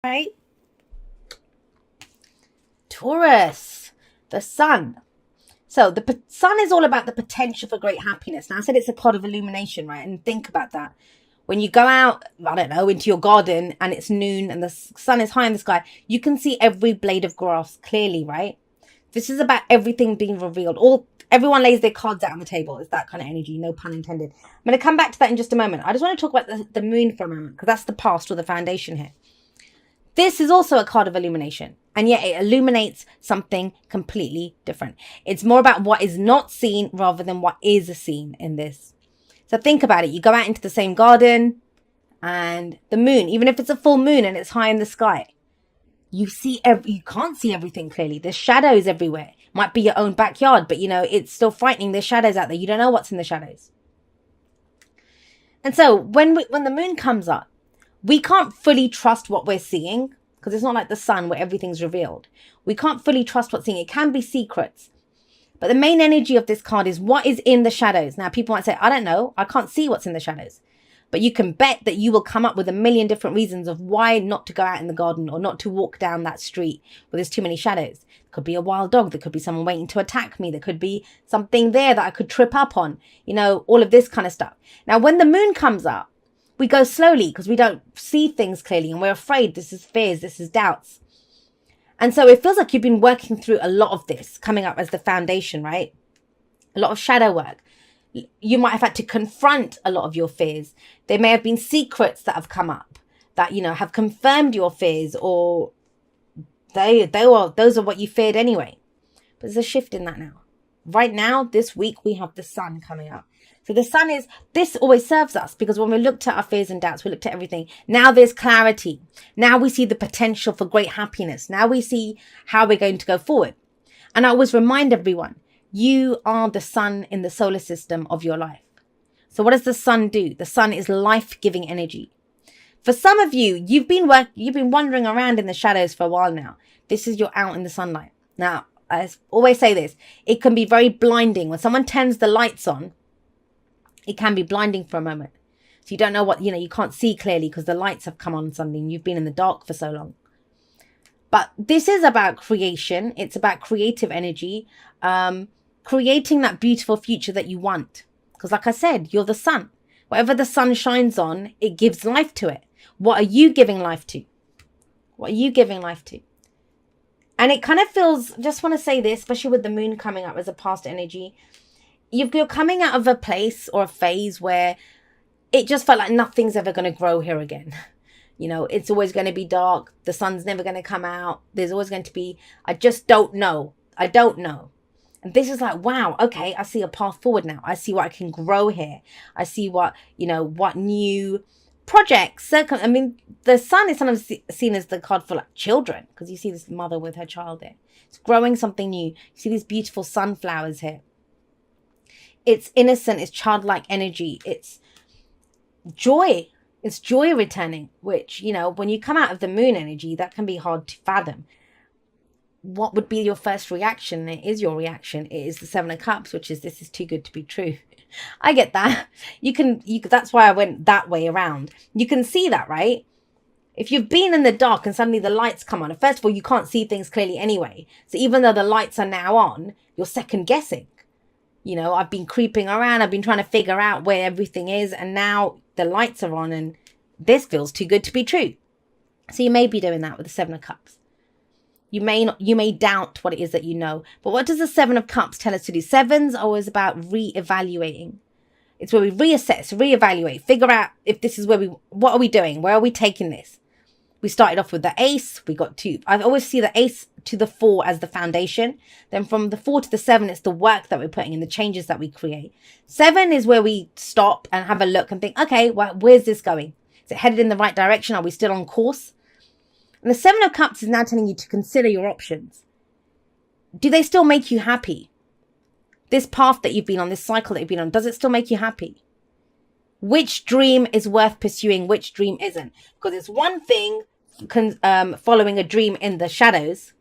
Right? Taurus, the sun. So the sun is all about the potential for great happiness. Now I said it's a cloud of illumination, right? And think about that. When you go out, I don't know, into your garden and it's noon and the sun is high in the sky, you can see every blade of grass clearly, right? This is about everything being revealed. Everyone lays their cards out on the table. It's that kind of energy, no pun intended. I'm going to come back to that in just a moment. I just want to talk about the moon for a moment because that's the past or the foundation here. This is also a card of illumination, and yet it illuminates something completely different. It's more about what is not seen rather than what is seen in this. So think about it. You go out into the same garden and the moon, even if it's a full moon and it's high in the sky, you can't see everything clearly. There's shadows everywhere. Might be your own backyard, but it's still frightening. There's shadows out there. You don't know what's in the shadows. And so when the moon comes up, we can't fully trust what we're seeing because it's not like the sun where everything's revealed. We can't fully trust what's seeing. It can be secrets. But the main energy of this card is what is in the shadows. Now, people might say, I don't know. I can't see what's in the shadows. But you can bet that you will come up with a million different reasons of why not to go out in the garden or not to walk down that street where there's too many shadows. There could be a wild dog. There could be someone waiting to attack me. There could be something there that I could trip up on. All of this kind of stuff. Now, when the moon comes up, we go slowly because we don't see things clearly and we're afraid. This is fears. This is doubts. And so it feels like you've been working through a lot of this coming up as the foundation, right? A lot of shadow work. You might have had to confront a lot of your fears. There may have been secrets that have come up that, have confirmed your fears, or those are what you feared anyway. But there's a shift in that now. Right now, this week, we have the sun coming up. So the sun this always serves us because when we looked at our fears and doubts, we looked at everything. Now there's clarity. Now we see the potential for great happiness. Now we see how we're going to go forward. And I always remind everyone, you are the sun in the solar system of your life. So what does the sun do? The sun is life-giving energy. For some of you, you've been wandering around in the shadows for a while now. This is you're out in the sunlight. Now, I always say this, it can be very blinding. When someone turns the lights on, it can be blinding for a moment. So you don't know what, you can't see clearly because the lights have come on suddenly and you've been in the dark for so long. But this is about creation. It's about creative energy, creating that beautiful future that you want. Because like I said, you're the sun. Whatever the sun shines on, it gives life to it. What are you giving life to? What are you giving life to? And it kind of feels, just want to say this, especially with the moon coming up as a past energy, you're coming out of a place or a phase where it just felt like nothing's ever going to grow here again. It's always going to be dark. The sun's never going to come out. There's always going to be, I just don't know. I don't know. And this is like, wow, okay, I see a path forward now. I see what I can grow here. I see what new projects. The sun is sometimes seen as the card for like children because you see this mother with her child there. It's growing something new. You see these beautiful sunflowers here. It's innocent. It's childlike energy. It's joy. It's joy returning, which, when you come out of the moon energy, that can be hard to fathom. What would be your first reaction? It is your reaction. It is the Seven of Cups, which is, this is too good to be true. I get that. That's why I went that way around. You can see that, right? If you've been in the dark and suddenly the lights come on, first of all, you can't see things clearly anyway. So even though the lights are now on, you're second guessing. I've been creeping around. I've been trying to figure out where everything is. And now the lights are on and this feels too good to be true. So you may be doing that with the Seven of Cups. You may doubt what it is that you know. But what does the Seven of Cups tell us to do? Sevens are always about re-evaluating. It's where we reassess, reevaluate, figure out if this is what are we doing? Where are we taking this? We started off with the ace. We got two. I always see the ace to the 4 as the foundation. Then from the 4 to the 7, it's the work that we're putting in, the changes that we create. 7 is where we stop and have a look and think, okay, well, where's this going? Is it headed in the right direction? Are we still on course? And the 7 of Cups is now telling you to consider your options. Do they still make you happy? This path that you've been on, this cycle that you've been on, does it still make you happy? Which dream is worth pursuing? Which dream isn't? Because it's one thing following a dream in the shadows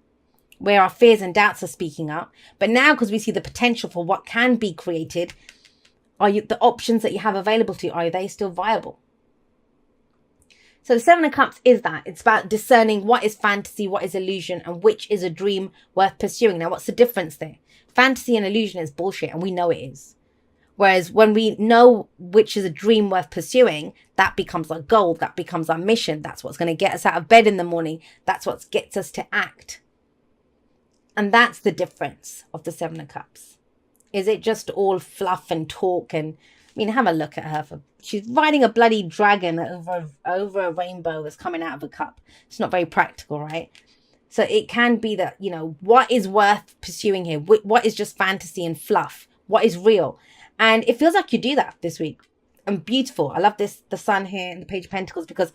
where our fears and doubts are speaking up. But now, because we see the potential for what can be created, the options that you have available to you, are they still viable? So the Seven of Cups is that. It's about discerning what is fantasy, what is illusion, and which is a dream worth pursuing. Now, what's the difference there? Fantasy and illusion is bullshit, and we know it is. Whereas when we know which is a dream worth pursuing, that becomes our goal, that becomes our mission. That's what's going to get us out of bed in the morning. That's what gets us to act. And that's the difference of the Seven of Cups. Is it just all fluff and talk? And I mean, have a look at her. She's riding a bloody dragon over a rainbow that's coming out of a cup. It's not very practical, right? So it can be that, you know, what is worth pursuing here? What is just fantasy and fluff? What is real? And it feels like you do that this week. And beautiful. I love this, the Sun here and the Page of Pentacles, because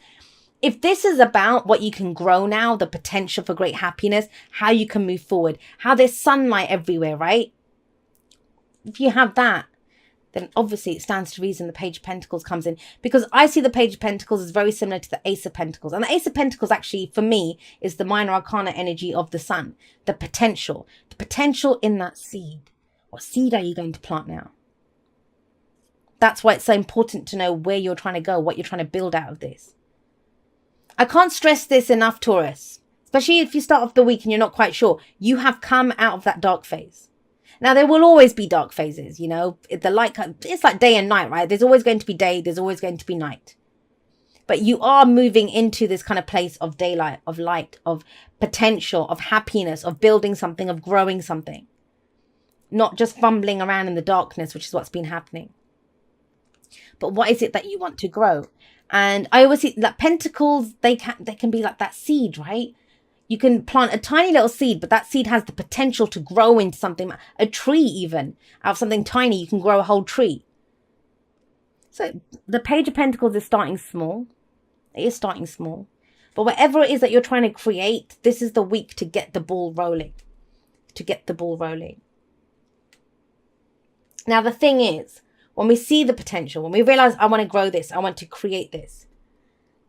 if this is about what you can grow now, the potential for great happiness, how you can move forward, how there's sunlight everywhere, right? If you have that, then obviously it stands to reason the Page of Pentacles comes in, because I see the Page of Pentacles as very similar to the Ace of Pentacles. And the Ace of Pentacles actually, for me, is the minor arcana energy of the Sun, the potential in that seed. What seed are you going to plant now? That's why it's so important to know where you're trying to go, what you're trying to build out of this. I can't stress this enough, Taurus, especially if you start off the week and you're not quite sure. You have come out of that dark phase. Now, there will always be dark phases, you know. The light, it's like day and night, right? There's always going to be day. There's always going to be night. But you are moving into this kind of place of daylight, of light, of potential, of happiness, of building something, of growing something. Not just fumbling around in the darkness, which is what's been happening. But what is it that you want to grow? And I always see that pentacles, they can be like that seed, right? You can plant a tiny little seed, but that seed has the potential to grow into something, a tree even. Out of something tiny, you can grow a whole tree. So the Page of Pentacles is starting small. It is starting small. But whatever it is that you're trying to create, this is the week to get the ball rolling. To get the ball rolling. Now, the thing is, when we see the potential, when we realize I want to grow this, I want to create this,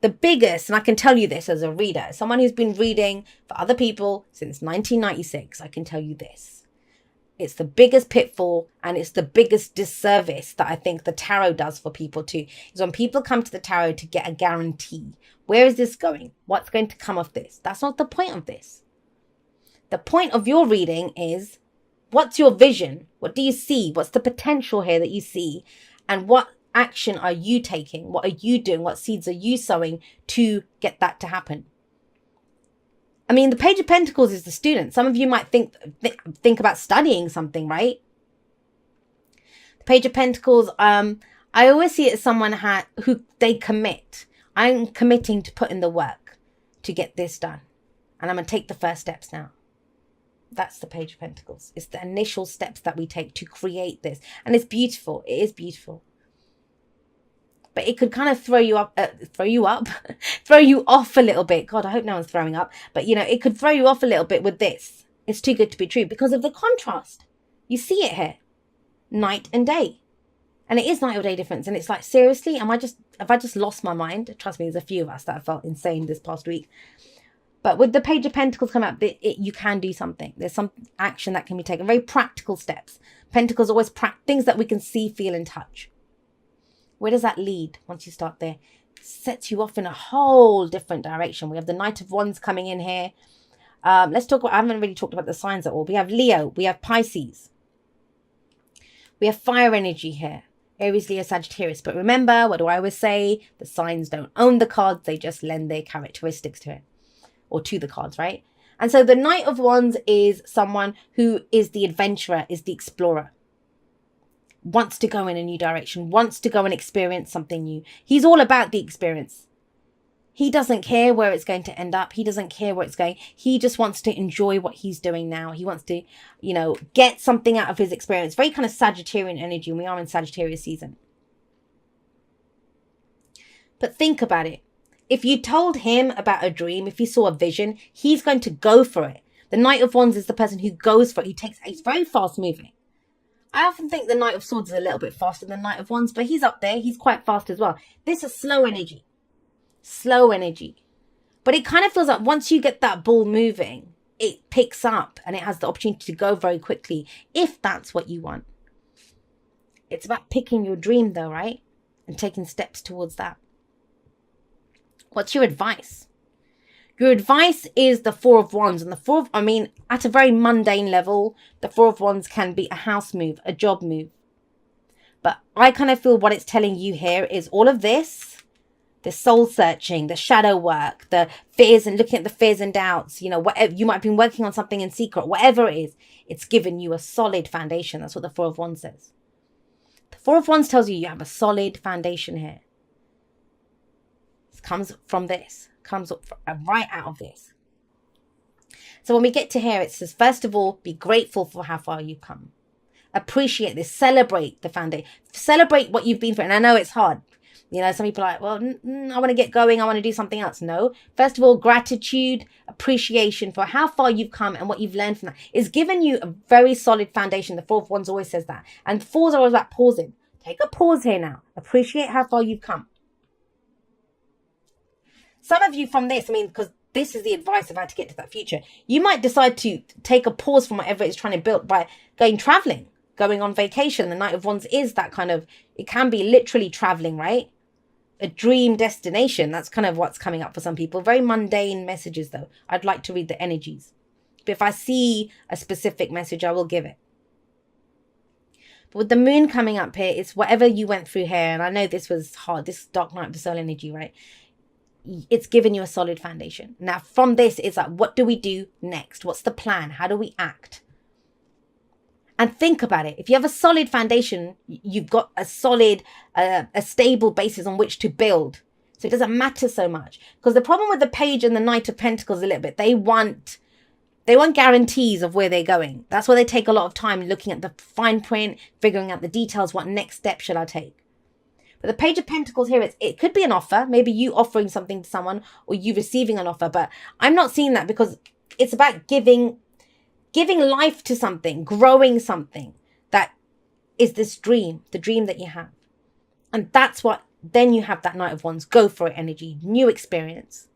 the biggest, and I can tell you this as a reader, someone who's been reading for other people since 1996, I can tell you this. It's the biggest pitfall and it's the biggest disservice that I think the tarot does for people too, is when people come to the tarot to get a guarantee. Where is this going? What's going to come of this? That's not the point of this. The point of your reading is, what's your vision? What do you see? What's the potential here that you see? And what action are you taking? What are you doing? What seeds are you sowing to get that to happen? I mean, the Page of Pentacles is the student. Some of you might think about studying something, right? The Page of Pentacles, I always see it as someone who they commit. I'm committing to put in the work to get this done. And I'm going to take the first steps now. That's the Page of Pentacles. It's the initial steps that we take to create this. And it's beautiful. It is beautiful. But it could kind of throw you off a little bit. God, I hope no one's throwing up. But, you know, it could throw you off a little bit with this. It's too good to be true because of the contrast. You see it here. Night and day. And it is night or day difference. And it's like, seriously, have I just lost my mind? Trust me, there's a few of us that have felt insane this past week. But with the Page of Pentacles come out, you can do something. There's some action that can be taken. Very practical steps. Pentacles always things that we can see, feel, and touch. Where does that lead once you start there? It sets you off in a whole different direction. We have the Knight of Wands coming in here. Let's talk about, I haven't really talked about the signs at all. We have Leo. We have Pisces. We have fire energy here. Aries, Leo, Sagittarius. But remember, what do I always say? The signs don't own the cards. They just lend their characteristics to it. Or to the cards, right? And so the Knight of Wands is someone who is the adventurer, is the explorer. Wants to go in a new direction, wants to go and experience something new. He's all about the experience. He doesn't care where it's going to end up. He doesn't care where it's going. He just wants to enjoy what he's doing now. He wants to, you know, get something out of his experience. Very kind of Sagittarian energy, and we are in Sagittarius season. But think about it. If you told him about a dream, if he saw a vision, he's going to go for it. The Knight of Wands is the person who goes for it. He's very fast moving. I often think the Knight of Swords is a little bit faster than Knight of Wands, but he's up there. He's quite fast as well. This is slow energy. Slow energy. But it kind of feels like once you get that ball moving, it picks up and it has the opportunity to go very quickly, if that's what you want. It's about picking your dream though, right? And taking steps towards that. What's your advice? Your advice is the Four of Wands. And the Four of, I mean, at a very mundane level, the Four of Wands can be a house move, a job move. But I kind of feel what it's telling you here is all of this, the soul searching, the shadow work, the fears and looking at the fears and doubts, you know, whatever, you might have been working on something in secret, whatever it is, it's given you a solid foundation. That's what the Four of Wands says. The Four of Wands tells you you have a solid foundation here. It comes from this, comes right out of this. So when we get to here, it says, first of all, be grateful for how far you've come. Appreciate this, celebrate the foundation, celebrate what you've been through. And I know it's hard. You know, some people are like, well, I want to get going. I want to do something else. No. First of all, gratitude, appreciation for how far you've come and what you've learned from that. It's given you a very solid foundation. The Four of Wands always says that. And fours are always about pausing. Take a pause here now. Appreciate how far you've come. Some of you from this, I mean, because this is the advice of how to get to that future. You might decide to take a pause from whatever it's trying to build by going traveling, going on vacation. The Knight of Wands is that kind of, it can be literally traveling, right? A dream destination. That's kind of what's coming up for some people. Very mundane messages though. I'd like to read the energies. But if I see a specific message, I will give it. But with the moon coming up here, it's whatever you went through here. And I know this was hard. This dark night of the soul energy, right? It's given you a solid foundation. Now from this, it's like, what do we do next? What's the plan? How do we act? And think about it. If you have a solid foundation, you've got a solid, a stable basis on which to build. So it doesn't matter so much. Because the problem with the Page and the Knight of Pentacles a little bit, they want guarantees of where they're going. That's why they take a lot of time looking at the fine print, figuring out the details. What next step should I take? But the Page of Pentacles here, it could be an offer. Maybe you offering something to someone or you receiving an offer. But I'm not seeing that because it's about giving life to something, growing something that is this dream, the dream that you have. And that's what, then you have that Knight of Wands, go for it energy, new experience.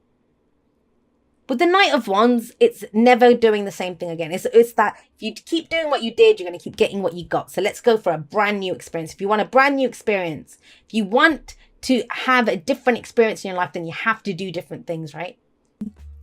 With the Knight of Wands, it's never doing the same thing again. It's that if you keep doing what you did, you're going to keep getting what you got. So let's go for a brand new experience. If you want a brand new experience, if you want to have a different experience in your life, then you have to do different things, right?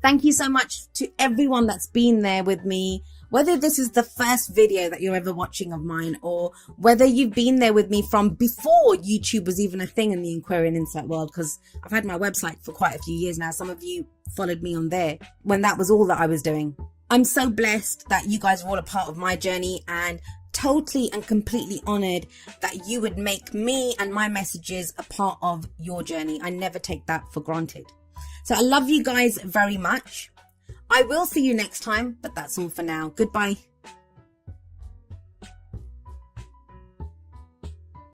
Thank you so much to everyone that's been there with me. Whether this is the first video that you're ever watching of mine, or whether you've been there with me from before YouTube was even a thing in the Aquarian Insight world, because I've had my website for quite a few years now. Some of you followed me on there when that was all that I was doing. I'm so blessed that you guys are all a part of my journey, and totally and completely honored that you would make me and my messages a part of your journey. I never take that for granted. So I love you guys very much. I will see you next time, but that's all for now. Goodbye.